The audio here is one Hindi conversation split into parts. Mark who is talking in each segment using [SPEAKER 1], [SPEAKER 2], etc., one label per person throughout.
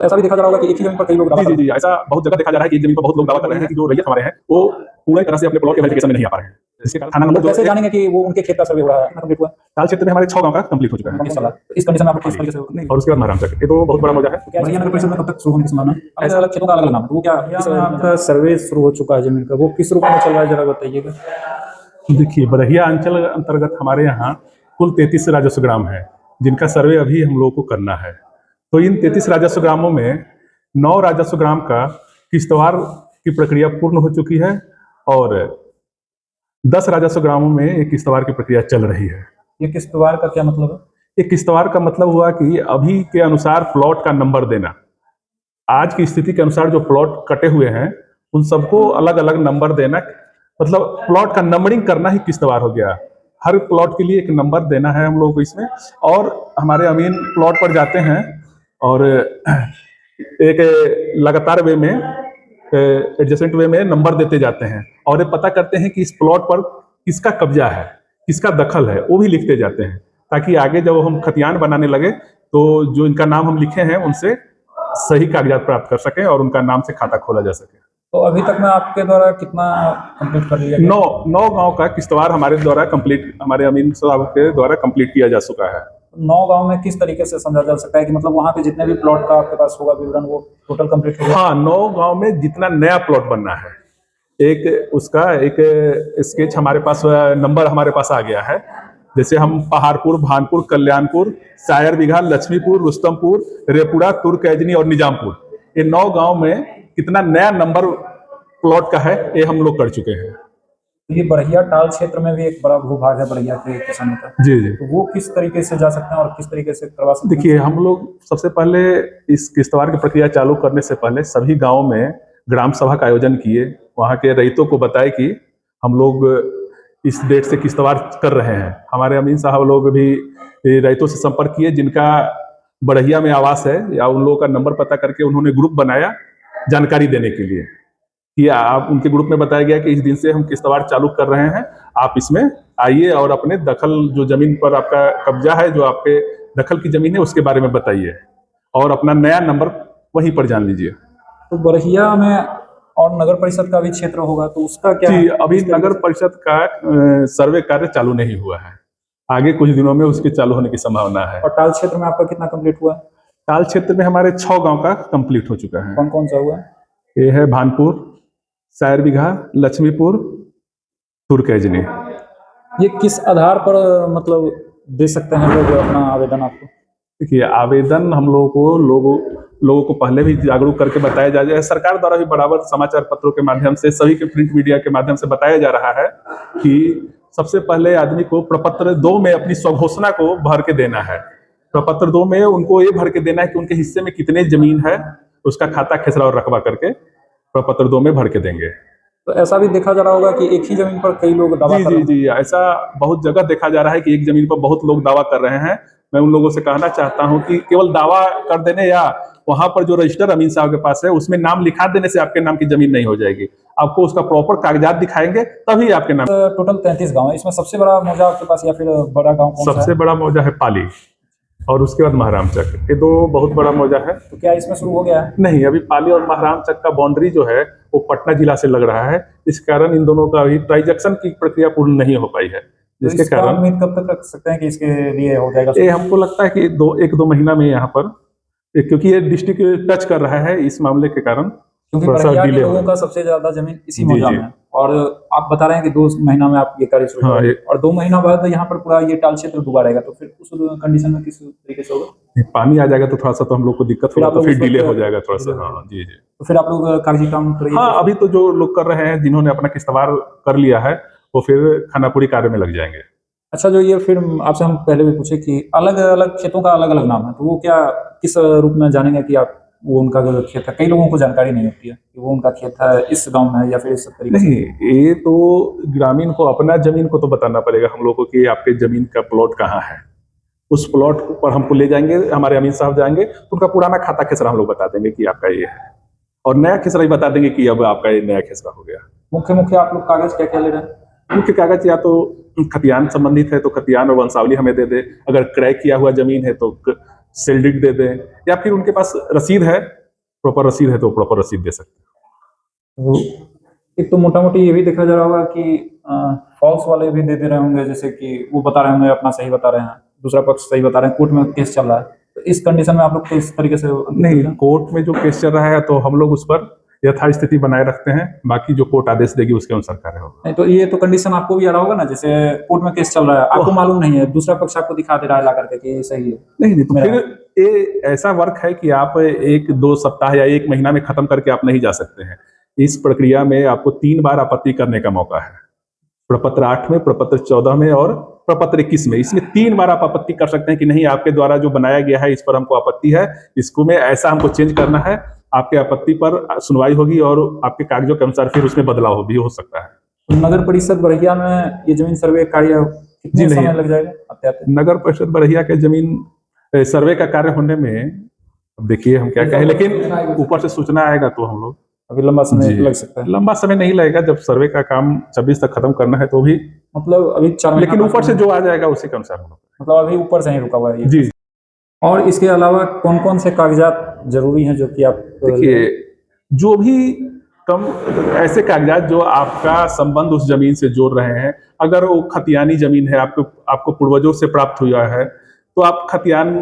[SPEAKER 1] ऐसा भी देखा जा रहा होगा कि एक ही जमीन पर कई लोग दावा
[SPEAKER 2] जी जी जी, ऐसा बहुत जगह देखा जा रहा है कि एक जमीन पर बहुत लोग दावा कर रहे हैं कि जो रैयत हमारे हैं वो पूरी तरह से अपने प्लॉट के वेरिफिकेशन में नहीं आ पा रहे हैं। जिसके कारण थाना नंबर
[SPEAKER 1] कैसे जानेंगे कि वो उनके खेत का सर्वे हो रहा है, कितना कंप्लीट हुआ?
[SPEAKER 2] ताल क्षेत्र में हमारे 6 गांव का कंप्लीट हो चुका है।
[SPEAKER 1] कौन सा? इस कंडीशन में आपको किस तरीके से
[SPEAKER 2] नहीं, और उसके बाद महाराम तक, ये तो बहुत बड़ा मौजा है।
[SPEAKER 1] भैया नगर परिषद में कब तक शुरू होने की संभावना है? अलग अलग क्षेत्रों का अलग अलग नाम है, तो वो क्या
[SPEAKER 3] आपका सर्वे शुरू हो चुका है जमीन का, वो किस रूप में चल रहा है जरा बताइएगा।
[SPEAKER 2] देखिए, बरहिया अंचल अंतर्गत हमारे यहाँ कुल 33 राजस्व ग्राम है, जिनका सर्वे अभी हम लोगों को करना है। तो इन 33 राजस्व ग्रामों में 9 राजस्व ग्राम का किश्तवार की प्रक्रिया पूर्ण हो चुकी है और 10 राजस्व ग्रामों में एक किश्तवार की प्रक्रिया चल रही है।
[SPEAKER 3] ये किश्तवार का क्या मतलब है?
[SPEAKER 2] एक किश्तवार का मतलब हुआ कि अभी के अनुसार प्लॉट का नंबर देना। आज की स्थिति के अनुसार जो प्लॉट कटे हुए हैं उन सबको अलग अलग नंबर देना, मतलब प्लॉट का नंबरिंग करना ही किश्तवार हो गया। हर प्लॉट के लिए एक नंबर देना है हम लोगों को इसमें, और हमारे अमीन प्लॉट पर जाते हैं और एक लगातार वे में, एडजेसेंट वे में नंबर देते जाते हैं और ये पता करते हैं कि इस प्लॉट पर किसका कब्जा है, किसका दखल है, वो भी लिखते जाते हैं, ताकि आगे जब हम खतियान बनाने लगे तो जो इनका नाम हम लिखे हैं उनसे सही कागजात प्राप्त कर सकें और उनका नाम से खाता खोला जा सके।
[SPEAKER 3] तो अभी तक में आपके द्वारा कितना कंप्लीट कर लिया गया?
[SPEAKER 2] 9 गांव का किश्तवार हमारे द्वारा कंप्लीट, हमारे अमीन साहब के द्वारा कंप्लीट किया जा चुका है।
[SPEAKER 3] 9 गांव में किस तरीके से समझा जा सकता है कि मतलब वहाँ पे जितने भी प्लॉट का आपके पास होगा विवरण वो टोटल कंप्लीट हो गया?
[SPEAKER 2] हाँ, 9 गांव में जितना नया प्लॉट बनना है, एक उसका एक स्केच हमारे पास, नंबर हमारे पास आ गया है। जैसे हम पहाड़पुर, भानपुर, कल्याणपुर, सायर बिघा, लक्ष्मीपुर, रुस्तमपुर, रेपुड़ा, तुर्कैजनी और निजामपुर, ये 9 गांव में कितना नया नंबर प्लॉट का है ये हम लोग कर चुके हैं।
[SPEAKER 3] ये बरहिया टाल क्षेत्र में भी एक बड़ा भूभाग है बरहिया के किसानों का,
[SPEAKER 2] जी जी।
[SPEAKER 3] तो वो किस तरीके से जा सकते हैं और किस तरीके से करवा सकते हैं?
[SPEAKER 2] देखिए, हम लोग सबसे पहले इस किश्तवार की प्रक्रिया चालू करने से पहले सभी गाँव में ग्राम सभा का आयोजन किए, वहाँ के रईतों को बताए कि हम लोग इस डेट से किश्तवार कर रहे हैं। हमारे अमीन साहब लोग भी रईतों से संपर्क किए जिनका बरहिया में आवास है, या उन लोगों का नंबर पता करके उन्होंने ग्रुप बनाया जानकारी देने के लिए कि आप, उनके ग्रुप में बताया गया कि इस दिन से हम किश्तवार चालू कर रहे हैं, आप इसमें आइए और अपने दखल, जो जमीन पर आपका कब्जा है, जो आपके दखल की जमीन है, उसके बारे में बताइए और अपना नया नंबर वहीं पर जान लीजिए।
[SPEAKER 3] तो बरहिया में और नगर परिषद का भी क्षेत्र होगा, तो उसका क्या?
[SPEAKER 2] जी, अभी नगर परिषद का सर्वे कार्य चालू नहीं हुआ है, आगे कुछ दिनों में उसके चालू होने की संभावना है।
[SPEAKER 3] और टाल क्षेत्र में आपका कितना कंप्लीट हुआ?
[SPEAKER 2] टाल क्षेत्र में हमारे 6 गांव का कंप्लीट हो चुका है।
[SPEAKER 3] कौन कौन सा हुआ?
[SPEAKER 2] ये है भानपुर, सायर बिघा, लक्ष्मीपुर, तुर्कैजनी।
[SPEAKER 3] ये किस आधार पर मतलब दे सकते हैं लोग अपना आवेदन आपको?
[SPEAKER 2] देखिए, आवेदन हम लोगों को पहले भी जागरूक करके बताया जा रहा है, सरकार द्वारा भी बराबर समाचार पत्रों के माध्यम से, सभी के प्रिंट मीडिया के माध्यम से बताया जा रहा है कि सबसे पहले आदमी को प्रपत्र 2 में अपनी स्वघोषणा को भर के देना है। प्रपत्र 2 में उनको ये भर के देना है कि उनके हिस्से में कितने जमीन है, उसका खाता खेसरा और रकबा करके प्रपत्र 2 में भर के देंगे।
[SPEAKER 3] तो ऐसा भी देखा जा रहा होगा कि एक ही जमीन पर कई लोग दावा कर रहे हैं?
[SPEAKER 2] जी, ऐसा बहुत जगह देखा जा रहा है कि एक जमीन पर बहुत लोग दावा कर रहे हैं। मैं उन लोगों से कहना चाहता हूं कि केवल दावा कर देने या वहां पर जो रजिस्टर अमीन साहब के पास है उसमें नाम लिखा देने से आपके नाम की जमीन नहीं हो जाएगी। आपको उसका प्रॉपर कागजात दिखाएंगे तभी आपके नाम।
[SPEAKER 3] टोटल 33 गांव है, इसमें सबसे बड़ा मौजा आपके पास या फिर बड़ा गांव कौन सा है?
[SPEAKER 2] सबसे बड़ा मौजा है पाली और उसके बाद महारामचक, ये 2 बहुत बड़ा मौजा है।
[SPEAKER 3] तो क्या इसमें शुरू हो गया है?
[SPEAKER 2] नहीं, अभी पाली और महारामचक का बाउंड्री जो है वो पटना जिला से लग रहा है, इस कारण इन दोनों का अभी ट्रांजैक्शन की प्रक्रिया पूर्ण नहीं हो पाई है, जिसके कारण
[SPEAKER 3] उम्मीद कब तक रख सकते हैं कि इसके लिए हो जाएगा?
[SPEAKER 2] ये हमको लगता है कि 1-2 महीना में यहाँ पर, क्योंकि ये डिस्ट्रिक्ट टच कर रहा है, इस मामले के कारण
[SPEAKER 3] क्योंकि
[SPEAKER 2] थोड़ा सा
[SPEAKER 3] बरहिया के
[SPEAKER 2] डिले
[SPEAKER 3] लोगों
[SPEAKER 2] हो।
[SPEAKER 3] का सबसे ज्यादा जमीन इसी
[SPEAKER 2] जी,
[SPEAKER 3] मौजा
[SPEAKER 2] जी।
[SPEAKER 3] में है, और आप बता रहे हैं कि 2 महीना में आप ये कार्य शुरू
[SPEAKER 2] हाँ,
[SPEAKER 3] करेंगे और 2 महीना बाद यहाँ पर पूरा ये टाल क्षेत्र डूबा रहेगा, तो फिर उस कंडीशन में किस तरीके से होगा?
[SPEAKER 2] पानी आ जाएगा तो थोड़ा सा तो हम लोग को दिक्कत
[SPEAKER 3] फिर
[SPEAKER 2] होगा,
[SPEAKER 3] आप
[SPEAKER 2] तो
[SPEAKER 3] लोग
[SPEAKER 2] फिर
[SPEAKER 3] उस
[SPEAKER 2] डिले
[SPEAKER 3] वक्त
[SPEAKER 2] हो जाएगा थोड़ा सा।
[SPEAKER 3] डिले हो
[SPEAKER 2] हाँ जी जी।
[SPEAKER 3] तो फिर आप लोग कागजी काम करेंगे?
[SPEAKER 2] हाँ, अभी तो जो लोग कर रहे हैं, जिन्होंने अपना किश्तवार कर लिया है, वो फिर खानापुरी कार्य में लग जाएंगे।
[SPEAKER 3] अच्छा, जो ये फिर आपसे हम पहले भी पूछे कि अलग अलग खेतों का अलग अलग नाम है, तो वो क्या किस रूप में जानेंगे कि आप वो उनका जो खेत है? कई लोगों को जानकारी नहीं होती है कि वो उनका खेत है इस गांव में है या फिर इस तरीके से।
[SPEAKER 2] नहीं, ये तो ग्रामीण को अपना जमीन को तो बताना पड़ेगा हम लोग को कि आपके जमीन का प्लॉट कहाँ है। उस प्लॉट पर हमको ले जाएंगे, हमारे अमीन साहब जाएंगे तो उनका पुराना खाता खेसरा हम लोग बता देंगे कि आपका ये है, और नया खेसरा भी बता देंगे कि अब आपका ये नया खेसरा हो गया।
[SPEAKER 3] मुख्य आप लोग कागज क्या क्या ले रहे हैं?
[SPEAKER 2] मुख्य कागज या तो खतियान संबंधित है तो खतियान और वंशावली हमें दे दे, अगर क्रय किया हुआ जमीन है तो सेल डीड दे दें, या फिर उनके पास रसीद है, प्रॉपर रसीद है तो प्रॉपर रसीद दे सकते हैं।
[SPEAKER 3] वो एक तो मोटा मोटी ये भी देखा जा रहा होगा कि फॉल्स वाले भी दे दे रहे होंगे, जैसे कि वो बता रहे होंगे अपना सही बता रहे हैं, दूसरा पक्ष सही बता रहे हैं, कोर्ट में केस चल रहा है, तो इस कंडीशन में आप लोग किस तरीके से
[SPEAKER 2] नहीं, कोर्ट में जो केस चल रहा है तो हम लोग उस पर यथास्थिति बनाए रखते हैं, बाकी जो कोर्ट आदेश देगी उसके अनुसार कार्य होगा।
[SPEAKER 3] नहीं तो ये तो कंडीशन आपको भी आ रहा होगा ना, जैसे कोर्ट में केस चल रहा है, आपको मालूम नहीं है, दूसरा पक्ष आपको दिखा दे रहा है ला करके कि ये सही है।
[SPEAKER 2] नहीं तो फिर ये ऐसा वर्क है कि आप 1-2 सप्ताह या 1 महीना में खत्म करके आप नहीं जा सकते हैं। इस प्रक्रिया में आपको 3 बार आपत्ति करने का मौका है, प्रपत्र 8 में, प्रपत्र 14 में और प्रपत्र 21 में। इसमें 3 बार आप आपत्ति कर सकते हैं कि नहीं, आपके द्वारा जो बनाया गया है इस पर हमको आपत्ति है, इसको में ऐसा हमको चेंज करना है। आपके आपत्ति पर सुनवाई होगी और आपके कागजों के अनुसार फिर उसमें बदलाव भी हो सकता है।
[SPEAKER 3] तो नगर परिषद बरहिया में ये जमीन सर्वे कार्य कितने समय लग जाएगा आपके आते?
[SPEAKER 2] नगर परिषद बरहिया के जमीन सर्वे का कार्य होने में, अब देखिए हम क्या कहें, लेकिन ऊपर से सूचना आएगा तो हम लोग,
[SPEAKER 3] अभी लंबा समय लग सकता है।
[SPEAKER 2] लंबा समय नहीं लगेगा, जब सर्वे का काम 26 तक खत्म करना है तो भी,
[SPEAKER 3] मतलब अभी 4 महीना,
[SPEAKER 2] लेकिन ऊपर से जो आ जाएगा उसी के अनुसार हम लोग,
[SPEAKER 3] मतलब अभी ऊपर से ही रुका हुआ है ये।
[SPEAKER 2] जी।
[SPEAKER 3] और इसके अलावा कौन कौन से कागजात जरूरी हैं जो कि आप
[SPEAKER 2] देखिए, जो भी कम ऐसे कागजात जो आपका संबंध उस जमीन से जोड़ रहे हैं, अगर वो खतियानी जमीन है, आपको पूर्वजों से प्राप्त हुआ है, तो आप खतियान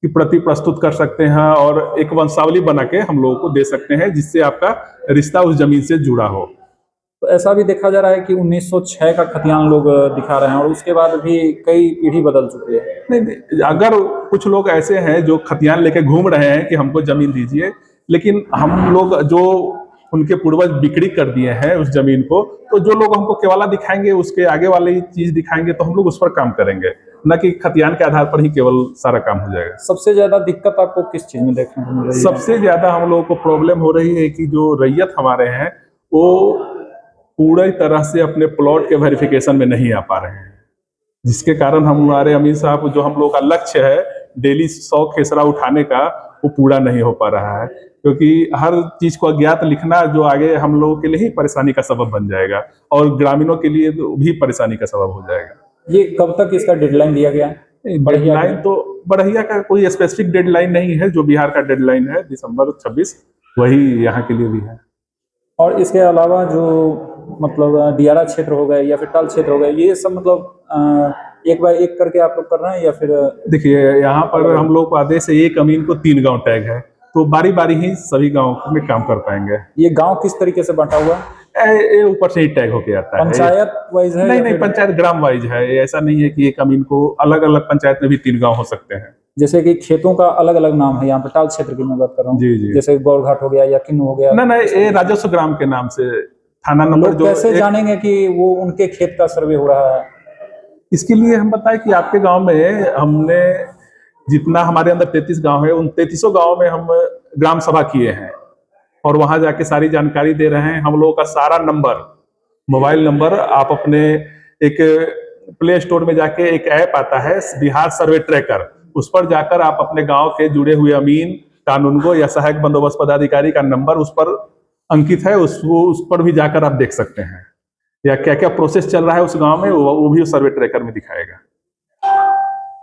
[SPEAKER 2] की प्रति प्रस्तुत कर सकते हैं और एक वंशावली बना के हम लोगों को दे सकते हैं, जिससे आपका रिश्ता उस जमीन से जुड़ा हो।
[SPEAKER 3] तो ऐसा भी देखा जा रहा है कि 1906 का खतियान लोग दिखा रहे हैं और उसके बाद भी कई पीढ़ी बदल चुकी है।
[SPEAKER 2] नहीं, अगर कुछ लोग ऐसे हैं जो खतियान लेके घूम रहे हैं कि हमको जमीन दीजिए, लेकिन हम लोग जो उनके पूर्वज बिक्री कर दिए हैं उस जमीन को, तो जो लोग हमको केवला दिखाएंगे, उसके आगे वाली चीज दिखाएंगे, तो हम लोग उस पर काम करेंगे, न कि खतियान के आधार पर ही केवल सारा काम हो जाएगा।
[SPEAKER 3] सबसे ज्यादा दिक्कत आपको किस चीज में देखने को मिल रही है?
[SPEAKER 2] सबसे ज्यादा हम लोगों को प्रॉब्लम हो रही है कि जो रैयत हमारे हैं वो पूरी तरह से अपने प्लॉट के वेरिफिकेशन में नहीं आ पा रहे हैं, जिसके कारण हमारे अमीर साहब, जो हम लोग का लक्ष्य है डेली 100 खेसरा उठाने का, वो पूरा नहीं हो पा रहा है, क्योंकि हर चीज को अज्ञात लिखना जो आगे हम लोगों के लिए ही परेशानी का सबब बन जाएगा और ग्रामीणों के लिए भी परेशानी का सबब हो जाएगा।
[SPEAKER 3] ये कब तक इसका डेडलाइन दिया गया है?
[SPEAKER 2] डेडलाइन तो बरहिया का कोई स्पेसिफिक डेडलाइन नहीं है, जो बिहार का डेडलाइन है दिसंबर 26, वही यहाँ के लिए भी है।
[SPEAKER 3] और इसके अलावा जो मतलब दियारा क्षेत्र हो गए या फिर टाल क्षेत्र हो गए, ये सब मतलब एक बाय एक करके आप लोग कर रहे हैं या फिर? देखिए,
[SPEAKER 2] यहाँ पर हम लोग को आदेश है, एक अमीन को 3 गांव टैग है, तो बारी बारी ही सभी गांव में काम कर पाएंगे।
[SPEAKER 3] ये गांव किस तरीके से बांटा हुआ है?
[SPEAKER 2] ये ऊपर से ही टैग होके आता है।
[SPEAKER 3] पंचायत वाइज है?
[SPEAKER 2] नहीं, पंचायत ग्राम वाइज है। ऐसा नहीं है कि एक अमीन को अलग अलग पंचायत में भी 3 गांव हो सकते हैं।
[SPEAKER 3] जैसे कि खेतों का अलग अलग नाम है, यहाँ पर टाल क्षेत्र की मैं बात कर रहा हूँ,
[SPEAKER 2] जी।
[SPEAKER 3] जैसे गौरघाट हो गया या किन्नू हो गया।
[SPEAKER 2] नहीं, ये राजस्व ग्राम के नाम से थाना नंबर जो
[SPEAKER 3] कैसे जानेंगे कि वो उनके खेत का सर्वे हो रहा है?
[SPEAKER 2] इसके लिए हम बताएं कि आपके गांव में हमने जितना, हमारे अंदर 33 गांव है, उन 33 गांव में हम ग्राम सभा किए हैं और वहां जाके सारी जानकारी दे रहे हैं। हम लोगों का सारा नंबर, मोबाइल नंबर, आप अपने एक प्ले स्टोर में जाके एक ऐप आता है बिहार सर्वे ट्रैकर, उस पर जाकर आप अपने गांव के जुड़े हुए अमीन, कानूनगो या सहायक बंदोबस्त पदाधिकारी का नंबर उस पर अंकित है, उस पर भी जाकर आप देख सकते हैं, या क्या क्या प्रोसेस चल रहा है उस गांव में, वो भी सर्वे ट्रैकर में दिखाएगा।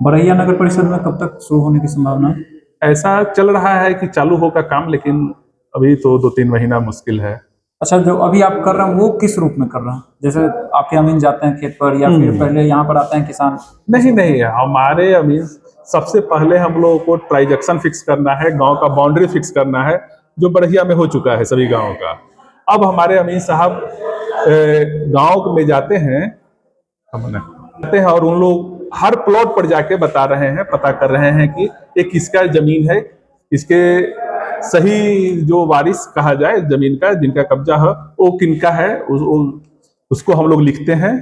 [SPEAKER 3] बरहिया नगर परिषद में कब तक शुरू होने की संभावना है?
[SPEAKER 2] ऐसा चल रहा है कि चालू होगा काम, लेकिन अभी तो 2-3 महीना मुश्किल है।
[SPEAKER 3] अच्छा, जो अभी आप कर रहे हैं वो किस रूप में कर रहे हैं? जैसे आपके अमीन जाते हैं खेत पर या फिर पहले यहाँ पर आते हैं किसान?
[SPEAKER 2] नहीं, हमारे अमीन सबसे पहले हम लोगों को ट्रांजैक्शन फिक्स करना है, गांव का बाउंड्री फिक्स करना है, जो बरहिया में हो चुका है सभी गाँव का। अब हमारे अमीन साहब गाँव में जाते हैं और उन लोग हर प्लॉट पर जाके बता रहे हैं, पता कर रहे हैं कि ये किसका जमीन है, इसके सही जो वारिस कहा जाए जमीन का, जिनका कब्जा है वो किनका है, उसको हम लोग लिखते हैं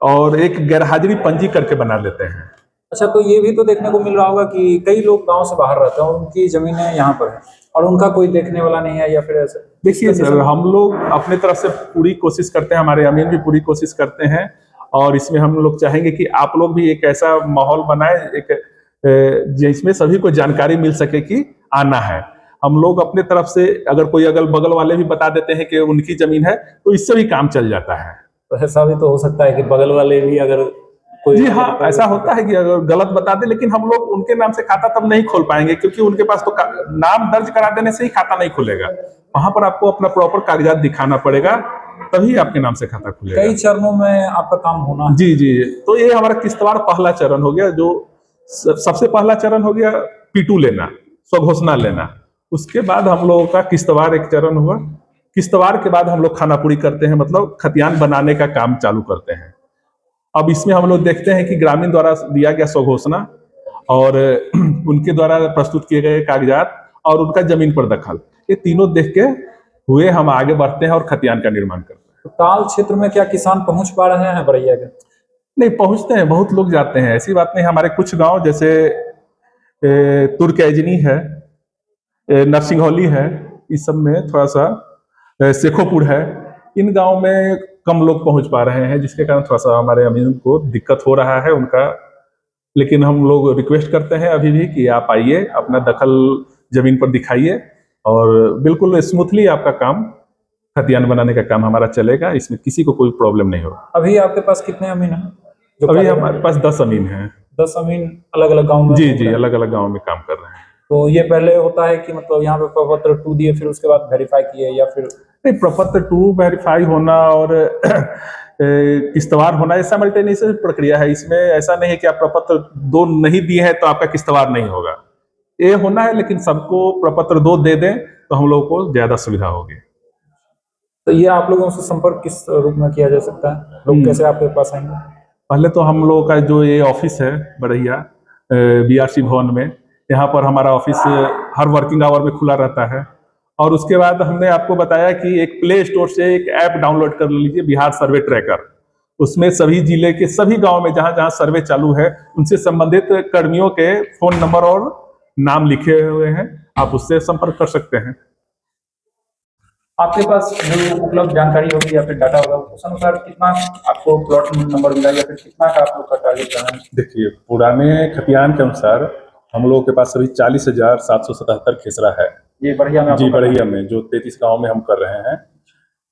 [SPEAKER 2] और एक गैरहाजिरी पंजी करके बना लेते हैं।
[SPEAKER 3] अच्छा, तो ये भी तो देखने को मिल रहा होगा कि कई लोग गांव से बाहर रहते हैं और उनकी जमीनें यहाँ पर है और उनका कोई देखने वाला नहीं है, या फिर ऐसे?
[SPEAKER 2] देखिए सर, हम लोग अपने तरफ से पूरी कोशिश करते हैं, हमारे अमीन भी पूरी कोशिश करते हैं, और इसमें हम लोग चाहेंगे कि आप लोग भी एक ऐसा माहौल बनाए एक जिसमें सभी को जानकारी मिल सके कि आना है। हम लोग अपने तरफ से, अगर कोई अगल बगल वाले भी बता देते हैं कि उनकी जमीन है, तो इससे भी काम चल जाता है।
[SPEAKER 3] तो ऐसा भी तो हो सकता है कि बगल वाले भी अगर कोई
[SPEAKER 2] जी हाँ, ऐसा होता है कि अगर गलत बता दे, लेकिन हम लोग उनके नाम से खाता तब नहीं खोल पाएंगे, क्योंकि उनके पास तो नाम दर्ज करा देने से ही खाता नहीं खुलेगा। वहां पर आपको अपना प्रॉपर कागजात दिखाना पड़ेगा, तभी आपके नाम से खाता खुलेगा।
[SPEAKER 3] कई चरणों में आपका काम होना है।
[SPEAKER 2] जी जी, तो ये हमारा किस्तवार पहला चरण हो गया। जो सबसे पहला चरण हो गया P2 लेना, स्वघोषणा लेना। उसके बाद हम लोगों का किस्तवार एक चरण हुआ। किस्तवार के बाद हम लोग खानापुरी करते हैं, मतलब खतियान बनाने का काम चालू करते हैं। अब इसमें हम लोग देखते हैं कि ग्रामीण द्वारा दिया गया स्वघोषणा और उनके द्वारा प्रस्तुत किए गए कागजात और उनका जमीन पर दखल, ये तीनों देख के हुए हम आगे बढ़ते हैं और खतियान का निर्माण करते हैं।
[SPEAKER 3] तो ताल क्षेत्र में क्या किसान पहुंच पा रहे हैं बरैया के?
[SPEAKER 2] नहीं, पहुंचते हैं, बहुत लोग जाते हैं, ऐसी बात नहीं। हमारे कुछ गांव जैसे तुर्कैजनी है, नरसिंहौली है, इस सब में थोड़ा सा शेखोपुर है, इन गांव में कम लोग पहुंच पा रहे हैं, जिसके कारण थोड़ा सा हमारे अमीन को दिक्कत हो रहा है उनका। लेकिन हम लोग रिक्वेस्ट करते हैं अभी भी कि आप आइए, अपना दखल जमीन पर दिखाइए और बिल्कुल स्मूथली आपका काम, खतियान बनाने का काम हमारा चलेगा, इसमें किसी को कोई प्रॉब्लम नहीं होगा।
[SPEAKER 3] अभी आपके पास कितने अमीन हैं?
[SPEAKER 2] अभी हमारे पास 10 अमीन हैं।
[SPEAKER 3] 10 अमीन अलग अलग गाँव में?
[SPEAKER 2] जी जी, अलग अलग गाँव में काम कर रहे हैं।
[SPEAKER 3] तो ये पहले होता है कि मतलब यहाँ पे प्रपत्र 2 दिए, फिर उसके बाद वेरीफाई किए, या फिर?
[SPEAKER 2] नहीं, प्रपत्र 2 वेरीफाई होना और किस्तवार होना, ये साइमल्टेनियस प्रक्रिया है। इसमें ऐसा नहीं है कि आप प्रपत्र 2 नहीं दिए हैं तो आपका किस्तवार नहीं होगा, ये होना है। लेकिन सबको प्रपत्र 2 दे दें तो हम लोगों को ज्यादा सुविधा होगी।
[SPEAKER 3] तो ये आप लोगों से संपर्क किस रूप में किया जा सकता है? लोग कैसे आपके पास आएंगे?
[SPEAKER 2] पहले तो हम लोगों का जो ये ऑफिस है बरैया BRC भवन में, यहाँ पर हमारा ऑफिस हर वर्किंग आवर में खुला रहता है। और उसके बाद हमने आपको बताया कि एक प्ले स्टोर से एक ऐप डाउनलोड कर लीजिए, बिहार सर्वे ट्रैकर। उसमें सभी जिले के सभी गांव में जहां जहां सर्वे चालू है, उनसे संबंधित कर्मियों के फोन नंबर और नाम लिखे हुए हैं, आप उससे संपर्क कर सकते हैं।
[SPEAKER 3] आपके पास जो उपलब्ध जानकारी होगी या फिर डाटा होगा, उस अनुसार कितना आपको प्लॉट नंबर मिला, या फिर कितना का आप लोग का टारगेट रहा है?
[SPEAKER 2] देखिए, पुराने खतियान के अनुसार हम लोगों के पास अभी 40,777 खेसरा है।
[SPEAKER 3] ये बढ़िया में?
[SPEAKER 2] जी, बढ़िया में, जो 33 गांव में हम कर रहे हैं।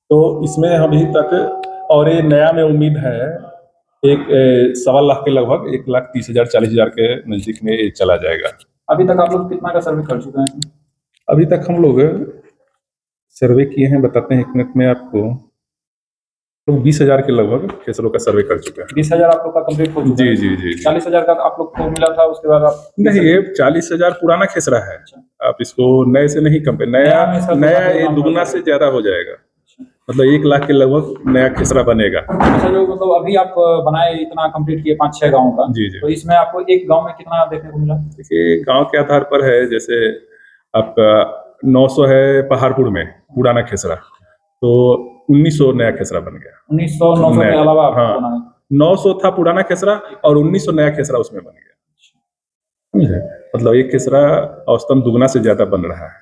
[SPEAKER 2] तो इसमें अभी तक, और ये नया में उम्मीद है एक 1.25 लाख के लगभग, 1,30,000 40,000 के नजदीक में ये चला जाएगा।
[SPEAKER 3] अभी तक आप लोग कितना का सर्वे कर चुके हैं?
[SPEAKER 2] अभी तक हम लोग सर्वे किए हैं, बताते हैं एक मिनट में आपको, तो 20,000 के लगभग खेसरों का सर्वे कर चुके हैं।
[SPEAKER 3] 20,000 आप लोग का कंप्लीट हो चुका है?
[SPEAKER 2] जी जी जी।
[SPEAKER 3] 40,000 का आप लोग को मिला था, उसके बाद आप?
[SPEAKER 2] नहीं, ये 40,000 पुराना खेसरा है। आप इसको नए से नहीं कंपेयर, नया ये दुगना से ज्यादा हो जाएगा, मतलब 1 लाख के लगभग नया खेसरा बनेगा।
[SPEAKER 3] अच्छा, जो मतलब अभी आप बनाए, इतना कंप्लीट किए 5-6 गाँव का,
[SPEAKER 2] जी जी।
[SPEAKER 3] तो इसमें आपको एक गाँव में कितना देखने को मिला?
[SPEAKER 2] देखिए, गांव के आधार पर है, जैसे आपका 900 है पहाड़पुर में पुराना खेसरा, तो 1900 नया खेसरा बन गया।
[SPEAKER 3] 1900 900 के अलावा आपको
[SPEAKER 2] हाँ,
[SPEAKER 3] बनाए?
[SPEAKER 2] 900 था पुराना खेसरा और 1900 नया खेसरा उसमें बन गया। समझे? मतलब एक खेसरा औसतन दुगना से ज्यादा बन रहा है।